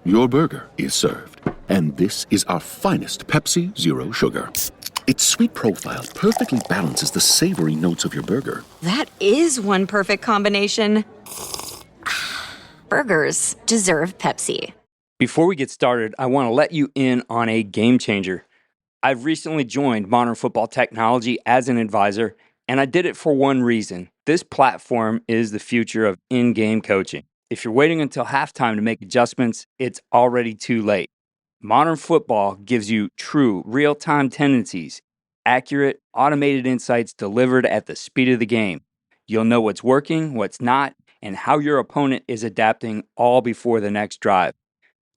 your burger is served. And this is our finest Pepsi Zero Sugar. Its sweet profile perfectly balances the savory notes of your burger. That is one perfect combination. Burgers deserve Pepsi. Before we get started, I want to let you in on a game changer. I've recently joined Modern Football Technology as an advisor, and I did it for one reason. This platform is the future of in-game coaching. If you're waiting until halftime to make adjustments, it's already too late. Modern Football gives you true real-time tendencies, accurate, automated insights delivered at the speed of the game. You'll know what's working, what's not, and how your opponent is adapting all before the next drive.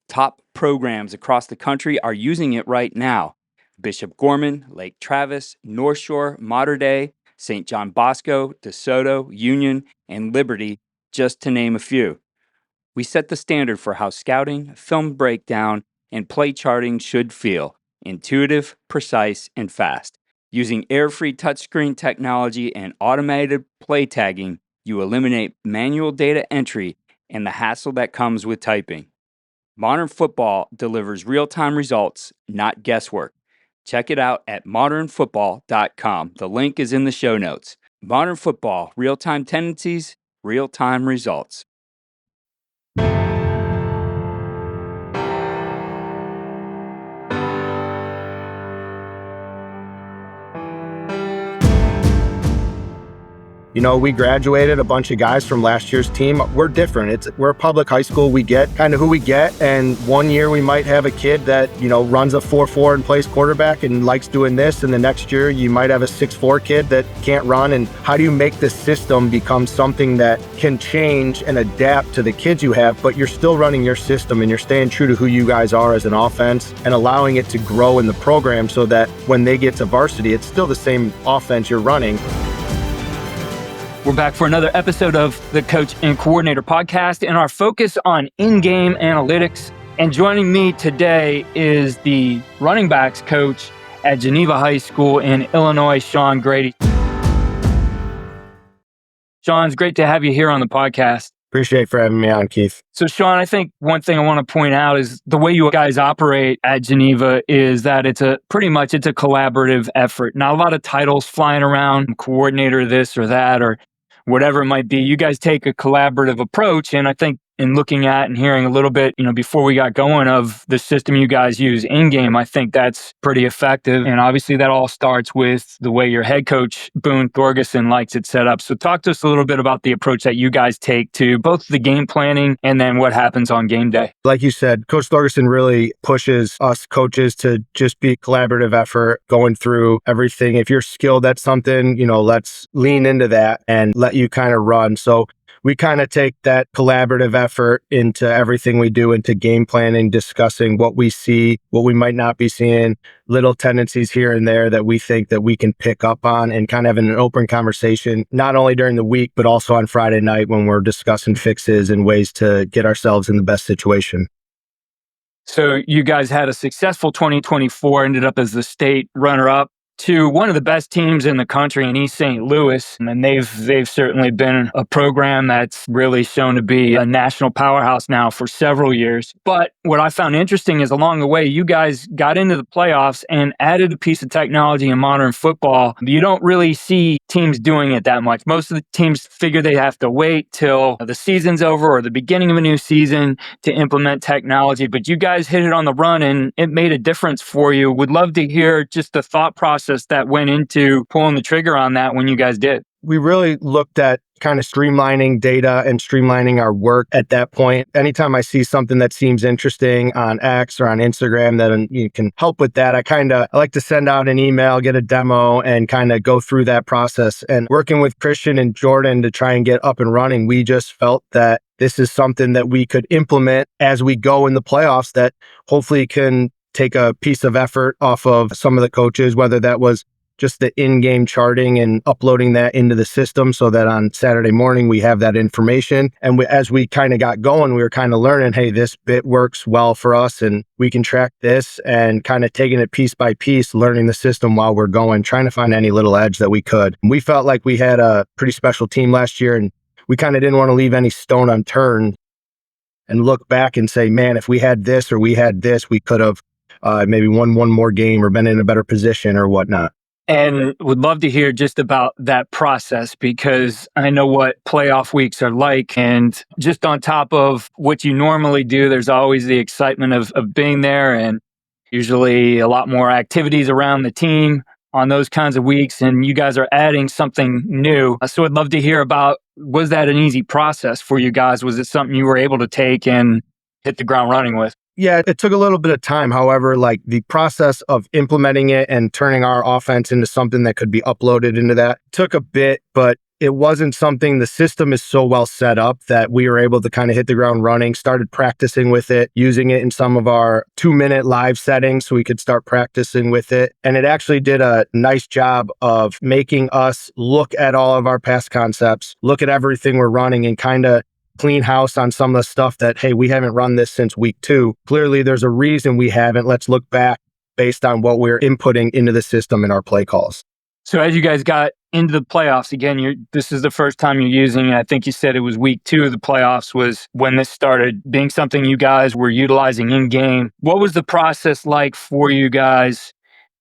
Top programs across the country are using it right now. Bishop Gorman, Lake Travis, North Shore, Mater Dei, St. John Bosco, DeSoto, Union, and Liberty, just to name a few. We set the standard for how scouting, film breakdown, and play charting should feel: intuitive, precise, and fast. Using error-free touchscreen technology and automated play tagging, you eliminate manual data entry and the hassle that comes with typing. Modern Football delivers real-time results, not guesswork. Check it out at modernfootball.com. The link is in the show notes. Modern Football, real-time tendencies, real-time results. You know, we graduated a bunch of guys from last year's team. We're different. We're a public high school. We get kind of who we get. And one year we might have a kid that, runs a 4.4 and plays quarterback and likes doing this. And the next year you might have a 6'4 kid that can't run. And how do you make the system become something that can change and adapt to the kids you have, but you're still running your system and you're staying true to who you guys are as an offense and allowing it to grow in the program so that when they get to varsity, it's still the same offense you're running. We're back for another episode of the Coach and Coordinator podcast and our focus on in-game analytics. And joining me today is the running backs coach at Geneva High School in Illinois, Sean Grady. Sean, it's great to have you here on the podcast. Appreciate for having me on, Keith. So, Sean, I think one thing I want to point out is the way you guys operate at Geneva is that it's a collaborative effort. Not a lot of titles flying around, coordinator this or that, or whatever it might be. You guys take a collaborative approach, and I think in looking at and hearing a little bit, before we got going of the system you guys use in-game, I think that's pretty effective. And obviously that all starts with the way your head coach, Boone Thorgerson, likes it set up. So talk to us a little bit about the approach that you guys take to both the game planning and then what happens on game day. Like you said, Coach Thorgerson really pushes us coaches to just be collaborative effort, going through everything. If you're skilled at something, let's lean into that and let you kind of run. So we kind of take that collaborative effort into everything we do, into game planning, discussing what we see, what we might not be seeing, little tendencies here and there that we think that we can pick up on, and kind of having an open conversation, not only during the week, but also on Friday night when we're discussing fixes and ways to get ourselves in the best situation. So you guys had a successful 2024, ended up as the state runner-up to one of the best teams in the country in East St. Louis. And they've certainly been a program that's really shown to be a national powerhouse now for several years. But what I found interesting is along the way, you guys got into the playoffs and added a piece of technology in modern football. You don't really see teams doing it that much. Most of the teams figure they have to wait till the season's over or the beginning of a new season to implement technology. But you guys hit it on the run and it made a difference for you. Would love to hear just the thought process that went into pulling the trigger on that when you guys did. We really looked at kind of streamlining data and streamlining our work at that point. Anytime I see something that seems interesting on X or on Instagram that you can help with that, I like to send out an email, get a demo, and kind of go through that process. And working with Christian and Jordan to try and get up and running, we just felt that this is something that we could implement as we go in the playoffs that hopefully can take a piece of effort off of some of the coaches, whether that was just the in-game charting and uploading that into the system so that on Saturday morning we have that information. And as we kind of got going, we were kind of learning, hey, this bit works well for us and we can track this, and kind of taking it piece by piece, learning the system while we're going, trying to find any little edge that we could. We felt like we had a pretty special team last year, and we kind of didn't want to leave any stone unturned. and look back and say, man, if we had this or we had this, we could have maybe won one more game or been in a better position or whatnot. And would love to hear just about that process, because I know what playoff weeks are like. And just on top of what you normally do, there's always the excitement of being there, and usually a lot more activities around the team on those kinds of weeks. And you guys are adding something new. So I'd love to hear about, was that an easy process for you guys? Was it something you were able to take and hit the ground running with? Yeah, it took a little bit of time. However, like the process of implementing it and turning our offense into something that could be uploaded into that took a bit, but it wasn't something, the system is so well set up that we were able to kind of hit the ground running, started practicing with it, using it in some of our 2-minute live settings so we could start practicing with it. And it actually did a nice job of making us look at all of our past concepts, look at everything we're running, and kind of clean house on some of the stuff that, hey, we haven't run this since week 2. Clearly, there's a reason we haven't. Let's look back based on what we're inputting into the system in our play calls. So as you guys got into the playoffs, again, this is the first time you're using it. I think you said it was week 2 of the playoffs was when this started being something you guys were utilizing in game. What was the process like for you guys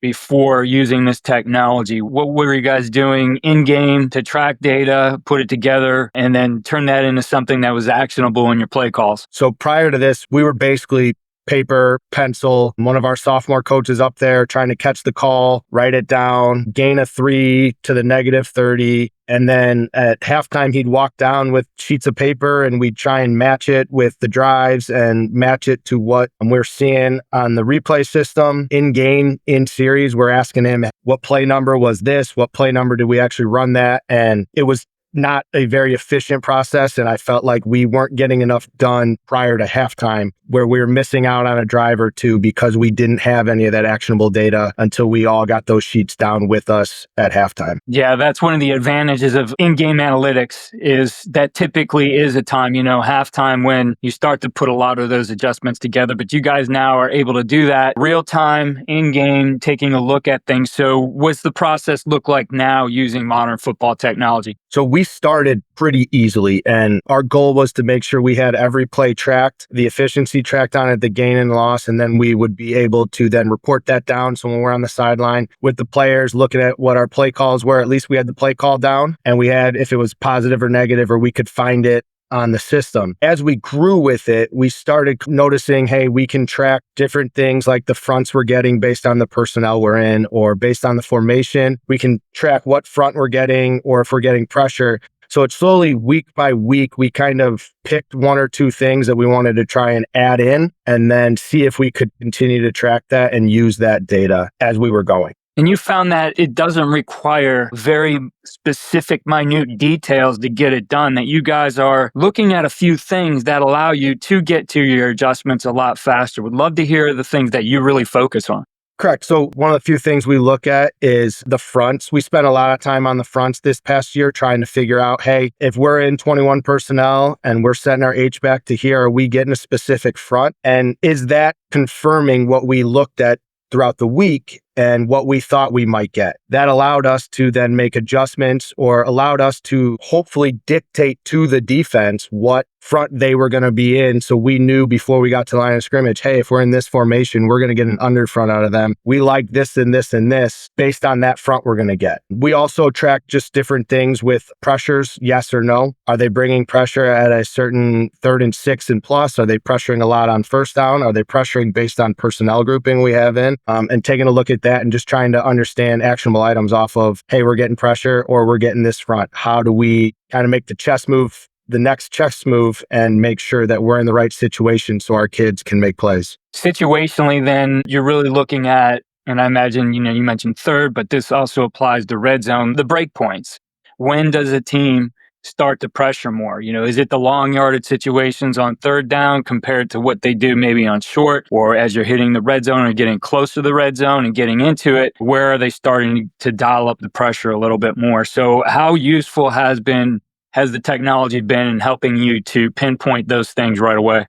before using this technology? What were you guys doing in game to track data, put it together, and then turn that into something that was actionable in your play calls? So prior to this, we were basically paper, pencil, one of our sophomore coaches up there trying to catch the call, write it down, gain a 3 to the -30. And then at halftime, he'd walk down with sheets of paper and we'd try and match it with the drives and match it to what we're seeing on the replay system in game, in series. We're asking him, what play number was this? What play number did we actually run that? And it was not a very efficient process. And I felt like we weren't getting enough done prior to halftime, where we were missing out on a drive or two because we didn't have any of that actionable data until we all got those sheets down with us at halftime. Yeah, that's one of the advantages of in-game analytics, is that typically is a time, halftime, when you start to put a lot of those adjustments together. But you guys now are able to do that real time, in-game, taking a look at things. So what's the process look like now using modern football technology? So we started pretty easily, and our goal was to make sure we had every play tracked, the efficiency tracked on it, the gain and loss, and then we would be able to then report that down. So when we're on the sideline with the players looking at what our play calls were, at least we had the play call down, and we had if it was positive or negative, or we could find it on the system. As we grew with it, we started noticing, hey, we can track different things like the fronts we're getting based on the personnel we're in, or based on the formation. We can track what front we're getting, or if we're getting pressure. So it's slowly, week by week, we kind of picked 1 or 2 things that we wanted to try and add in, and then see if we could continue to track that and use that data as we were going. And you found that it doesn't require very specific, minute details to get it done, that you guys are looking at a few things that allow you to get to your adjustments a lot faster. Would love to hear the things that you really focus on. Correct. So one of the few things we look at is the fronts. We spent a lot of time on the fronts this past year trying to figure out, hey, if we're in 21 personnel and we're setting our H-back to here, are we getting a specific front? And is that confirming what we looked at throughout the week and what we thought we might get? That allowed us to then make adjustments, or allowed us to hopefully dictate to the defense what front they were going to be in. So we knew before we got to the line of scrimmage, hey, if we're in this formation, we're going to get an under front out of them. We like this and this and this. Based on that front we're going to get. We also track just different things with pressures, yes or no. Are they bringing pressure at a certain 3rd and 6 and plus? Are they pressuring a lot on first down? Are they pressuring based on personnel grouping we have in? And taking a look at that and just trying to understand actionable items off of, hey, we're getting pressure or we're getting this front. How do we kind of make the next chess move and make sure that we're in the right situation so our kids can make plays? Situationally, then, you're really looking at, and I imagine, you mentioned third, but this also applies to red zone, the break points. When does a team start to pressure more? Is it the long yardage situations on third down compared to what they do maybe on short, or as you're hitting the red zone or getting close to the red zone and getting into it, where are they starting to dial up the pressure a little bit more? So how useful has the technology been in helping you to pinpoint those things right away?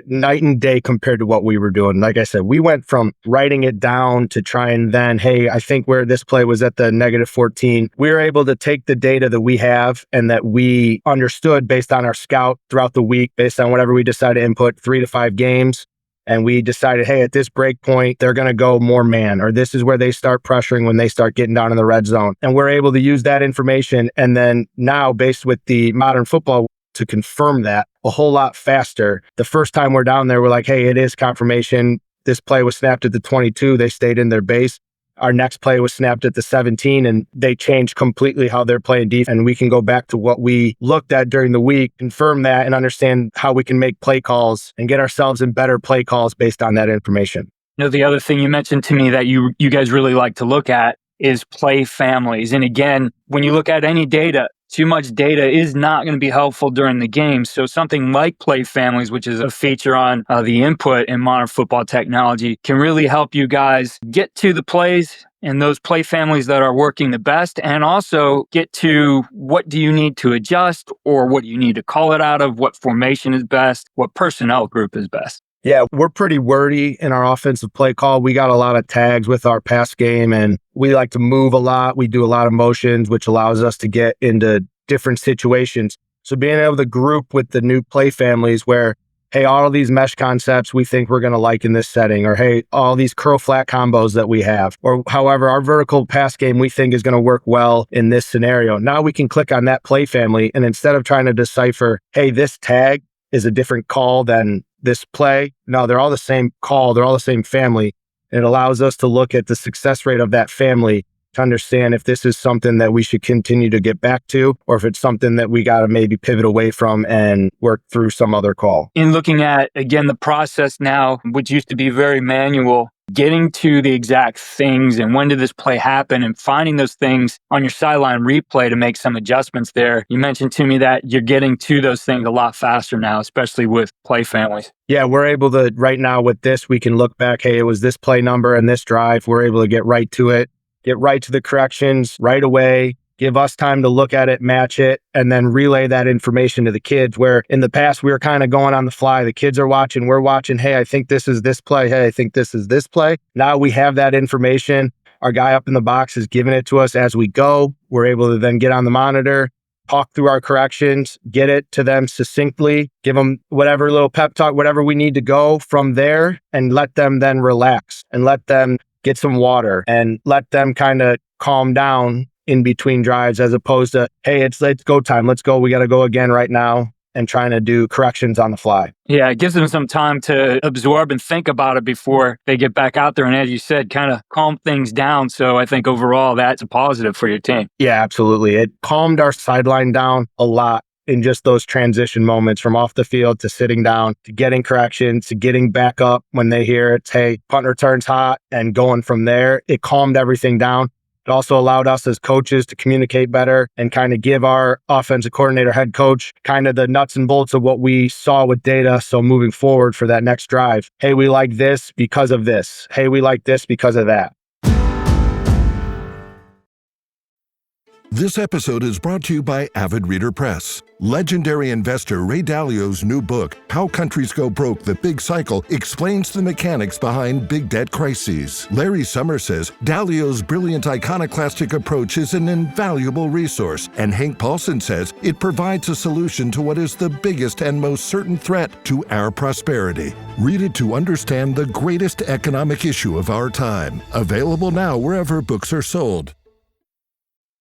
Night and day compared to what we were doing. Like I said, we went from writing it down to try and then, hey, I think where this play was at the -14. We were able to take the data that we have and that we understood based on our scout throughout the week, based on whatever we decided to input, 3 to 5 games. And we decided, hey, at this break point, they're going to go more man, or this is where they start pressuring when they start getting down in the red zone. And we're able to use that information. And then now, based with the modern football, to confirm that a whole lot faster. The first time we're down there, we're like, hey, it is confirmation. This play was snapped at the 22. They stayed in their base. Our next play was snapped at the 17, and they changed completely how they're playing defense. And we can go back to what we looked at during the week, confirm that, and understand how we can make play calls and get ourselves in better play calls based on that information. The other thing you mentioned to me that you guys really like to look at is play families. And again, when you look at any data, too much data is not going to be helpful during the game. So something like play families, which is a feature on the input in modern football technology, can really help you guys get to the plays and those play families that are working the best, and also get to what do you need to adjust, or what do you need to call it out of, what formation is best, what personnel group is best. Yeah, we're pretty wordy in our offensive play call. We got a lot of tags with our pass game, and we like to move a lot. We do a lot of motions, which allows us to get into different situations. So being able to group with the new play families where, hey, all of these mesh concepts we think we're going to like in this setting, or hey, all these curl flat combos that we have, or however, our vertical pass game we think is going to work well in this scenario. Now we can click on that play family, and instead of trying to decipher, hey, this tag is a different call than this play. No, they're all the same call. They're all the same family. And it allows us to look at the success rate of that family to understand if this is something that we should continue to get back to, or if it's something that we got to maybe pivot away from and work through some other call. In looking at, again, the process now, which used to be very manual, getting to the exact things and when did this play happen, and finding those things on your sideline replay to make some adjustments there. You mentioned to me that you're getting to those things a lot faster now, especially with play families. Yeah, we're able to, right now with this, we can look back, hey, it was this play number and this drive. We're able to get right to it, get right to the corrections right away, give us time to look at it, match it, and then relay that information to the kids, where in the past we were kind of going on the fly. The kids are watching, we're watching, hey, I think this is this play. Hey, I think this is this play. Now we have that information. Our guy up in the box is giving it to us as we go. We're able to then get on the monitor, talk through our corrections, get it to them succinctly, give them whatever little pep talk, whatever we need to go from there, and let them then relax and let them get some water and let them kind of calm down in between drives, as opposed to, hey, it's go time. Let's go. We got to go again right now, and trying to do corrections on the fly. Yeah, it gives them some time to absorb and think about it before they get back out there. And as you said, kind of calm things down. So I think overall that's a positive for your team. Yeah, absolutely. It calmed our sideline down a lot in just those transition moments, from off the field to sitting down to getting corrections to getting back up when they hear it's, hey, punt return's hot, and going from there. It calmed everything down. It also allowed us as coaches to communicate better and kind of give our offensive coordinator, head coach, kind of the nuts and bolts of what we saw with data. So moving forward for that next drive, hey, we like this because of this. Hey, we like this because of that. This episode is brought to you by Avid Reader Press. Legendary investor Ray Dalio's new book, How Countries Go Broke: The Big Cycle, explains the mechanics behind big debt crises. Larry Summers says Dalio's brilliant iconoclastic approach is an invaluable resource, and Hank Paulson says it provides a solution to what is the biggest and most certain threat to our prosperity. Read it to understand the greatest economic issue of our time. Available now wherever books are sold.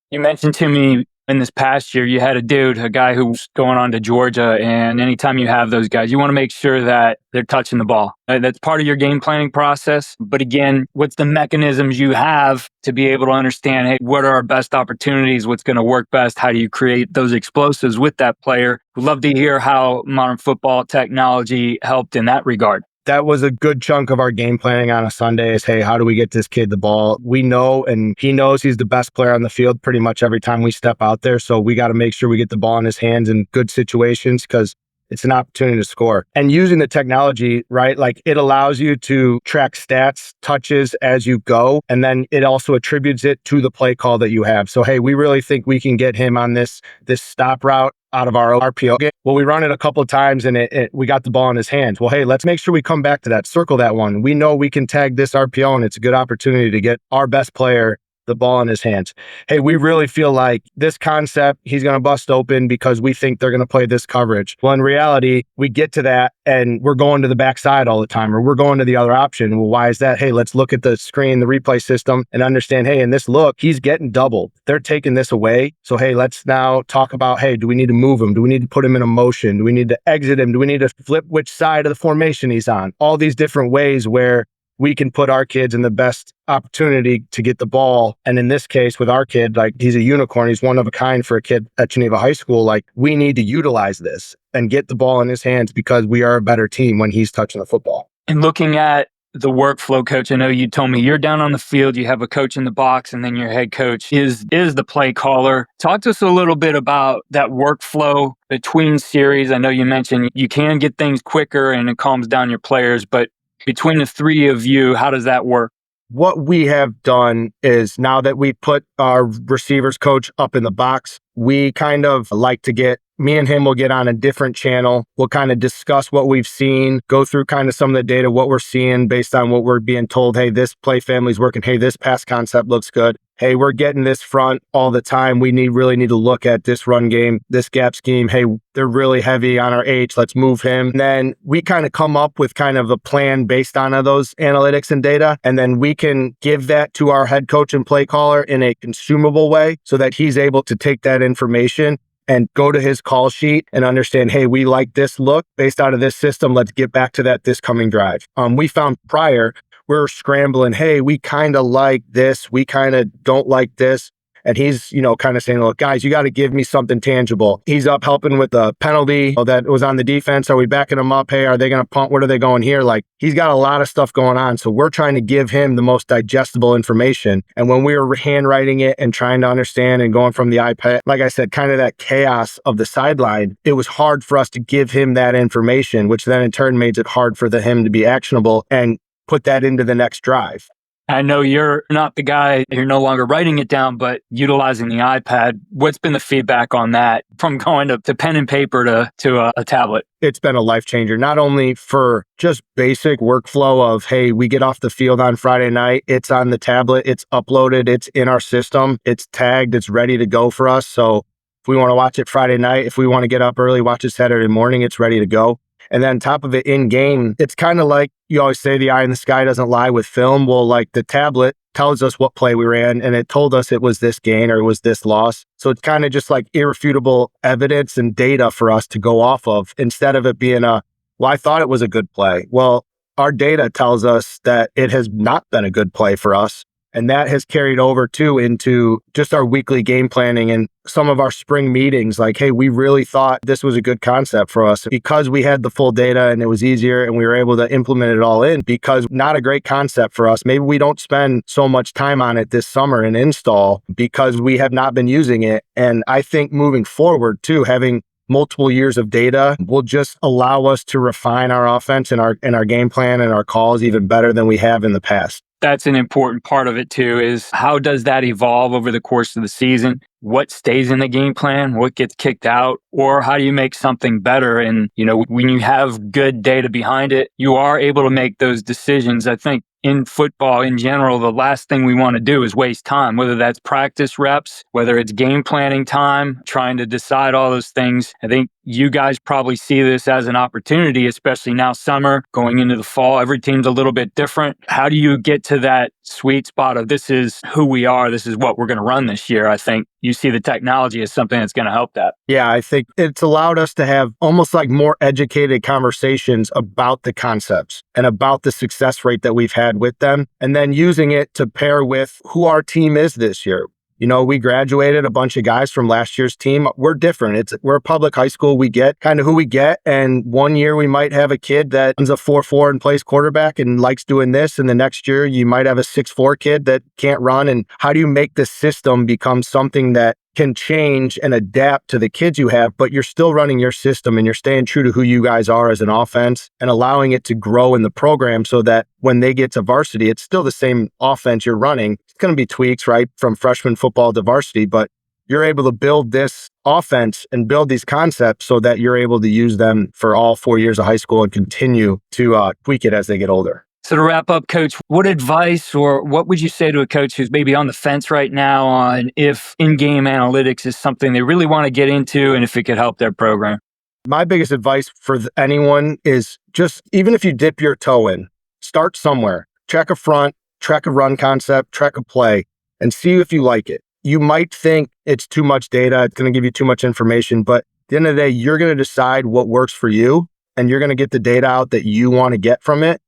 You mentioned to me in this past year, you had a guy who was going on to Georgia, and anytime you have those guys, you want to make sure that they're touching the ball. That's part of your game planning process. But again, what's the mechanisms you have to be able to understand, hey, what are our best opportunities? What's going to work best? How do you create those explosives with that player? We'd love to hear how modern football technology helped in that regard. That was a good chunk of our game planning on a Sunday is, hey, how do we get this kid the ball? We know, and he knows he's the best player on the field pretty much every time we step out there. So we got to make sure we get the ball in his hands in good situations, because it's an opportunity to score. And using the technology, right, like it allows you to track stats, touches as you go, and then it also attributes it to the play call that you have. So, hey, we really think we can get him on this stop route out of our RPO game. Well, we run it a couple of times and we got the ball in his hands. Well, hey, let's make sure we come back to that, circle that one. We know we can tag this RPO and it's a good opportunity to get our best player the ball in his hands. Hey, we really feel like this concept, he's going to bust open because we think they're going to play this coverage. Well, in reality, we get to that and we're going to the backside all the time, or we're going to the other option. Well, why is that? Hey, let's look at the screen, the replay system, and understand, hey, in this look, he's getting doubled. They're taking this away. So, hey, let's now talk about, hey, do we need to move him? Do we need to put him in a motion? Do we need to exit him? Do we need to flip which side of the formation he's on? All these different ways where we can put our kids in the best opportunity to get the ball. And in this case, with our kid, like he's a unicorn, he's one of a kind for a kid at Geneva High School. Like we need to utilize this and get the ball in his hands because we are a better team when he's touching the football. And looking at the workflow, coach, I know you told me you're down on the field, you have a coach in the box, and then your head coach is the play caller. Talk to us a little bit about that workflow between series. I know you mentioned you can get things quicker and it calms down your players, but between the three of you, how does that work? What we have done is now that we put our receivers coach up in the box, we kind of like to me and him will get on a different channel. We'll kind of discuss what we've seen, go through kind of some of the data, what we're seeing based on what we're being told. Hey, this play family's working. Hey, this pass concept looks good. Hey, we're getting this front all the time. We really need to look at this run game, this gap scheme. Hey, they're really heavy on our H. Let's move him. And then we kind of come up with kind of a plan based on those analytics and data. And then we can give that to our head coach and play caller in a consumable way so that he's able to take that information and go to his call sheet and understand, hey, we like this look based out of this system. Let's get back to that this coming drive. We found prior, we're scrambling, hey, we kind of like this. We kind of don't like this. And he's, kind of saying, look, guys, you got to give me something tangible. He's up helping with a penalty that was on the defense. Are we backing him up? Hey, are they going to punt? What are they going here? Like, he's got a lot of stuff going on. So we're trying to give him the most digestible information. And when we were handwriting it and trying to understand and going from the iPad, like I said, kind of that chaos of the sideline, it was hard for us to give him that information, which then in turn made it hard for him to be actionable and put that into the next drive. I know you're not the guy, you're no longer writing it down, but utilizing the iPad. What's been the feedback on that from going to pen and paper to a tablet? It's been a life changer, not only for just basic workflow of, hey, we get off the field on Friday night, it's on the tablet, it's uploaded, it's in our system, it's tagged, it's ready to go for us. So if we want to watch it Friday night, if we want to get up early, watch it Saturday morning, it's ready to go. And then on top of it, in game, it's kind of like you always say the eye in the sky doesn't lie with film. Well, like the tablet tells us what play we ran and it told us it was this gain or it was this loss. So it's kind of just like irrefutable evidence and data for us to go off of instead of it being well, I thought it was a good play. Well, our data tells us that it has not been a good play for us. And that has carried over too into just our weekly game planning and some of our spring meetings. Like, hey, we really thought this was a good concept for us because we had the full data and it was easier and we were able to implement it all in because not a great concept for us. Maybe we don't spend so much time on it this summer and install because we have not been using it. And I think moving forward too, having multiple years of data will just allow us to refine our offense and our game plan and our calls even better than we have in the past. That's an important part of it too, is how does that evolve over the course of the season? What stays in the game plan? What gets kicked out? Or how do you make something better? And, when you have good data behind it, you are able to make those decisions. I think in football in general, the last thing we want to do is waste time, whether that's practice reps, whether it's game planning time, trying to decide all those things. I think you guys probably see this as an opportunity, especially now summer, going into the fall. Every team's a little bit different. How do you get to that sweet spot of this is who we are, this is what we're going to run this year? I think you see the technology as something that's going to help that. Yeah, I think it's allowed us to have almost like more educated conversations about the concepts and about the success rate that we've had with them, and then using it to pair with who our team is this year. We graduated a bunch of guys from last year's team. We're different. We're a public high school. We get kind of who we get. And one year we might have a kid that runs a 4.4 and plays quarterback and likes doing this. And the next year you might have a 6'4 kid that can't run. And how do you make the system become something that can change and adapt to the kids you have, but you're still running your system and you're staying true to who you guys are as an offense and allowing it to grow in the program so that when they get to varsity, it's still the same offense you're running. It's going to be tweaks, right, from freshman football to varsity, but you're able to build this offense and build these concepts so that you're able to use them for all 4 years of high school and continue to tweak it as they get older. So to wrap up, Coach, what advice or what would you say to a coach who's maybe on the fence right now on if in-game analytics is something they really want to get into and if it could help their program? My biggest advice for anyone is just, even if you dip your toe in, start somewhere. Check a front, track a run concept, track a play, and see if you like it. You might think it's too much data, it's going to give you too much information, but at the end of the day, you're going to decide what works for you, and you're going to get the data out that you want to get from it.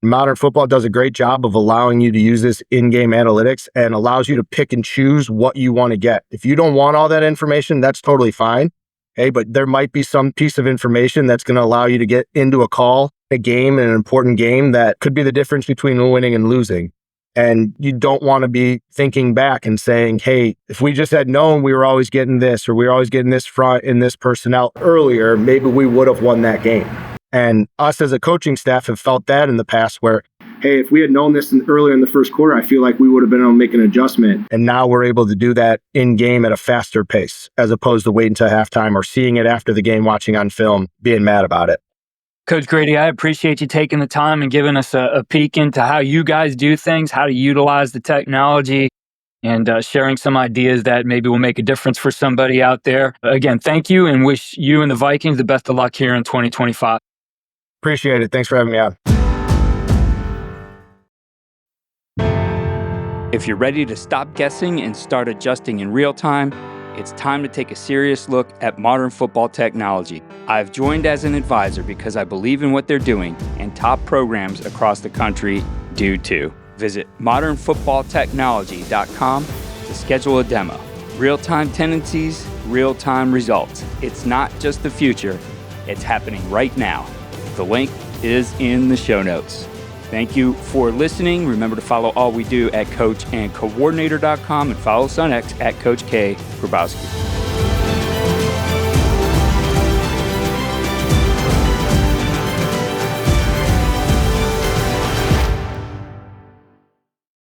Modern football does a great job of allowing you to use this in-game analytics and allows you to pick and choose what you want to get. If you don't want all that information, that's totally fine. Hey, but there might be some piece of information that's going to allow you to get into a call, a game, an important game that could be the difference between winning and losing. And you don't want to be thinking back and saying, hey, if we just had known we were always getting this or we were always getting this front and this personnel earlier, maybe we would have won that game. And us as a coaching staff have felt that in the past where, hey, if we had known this earlier in the first quarter, I feel like we would have been able to make an adjustment. And now we're able to do that in game at a faster pace, as opposed to waiting until halftime or seeing it after the game, watching on film, being mad about it. Coach Grady, I appreciate you taking the time and giving us a peek into how you guys do things, how to utilize the technology, and sharing some ideas that maybe will make a difference for somebody out there. Again, thank you and wish you and the Vikings the best of luck here in 2025. Appreciate it. Thanks for having me on. If you're ready to stop guessing and start adjusting in real time, it's time to take a serious look at modern football technology. I've joined as an advisor because I believe in what they're doing, and top programs across the country do too. Visit modernfootballtechnology.com to schedule a demo. Real-time tendencies, real-time results. It's not just the future, it's happening right now. The link is in the show notes. Thank you for listening. Remember to follow all we do at coachandcoordinator.com and follow us on X at Coach K. Grabowski.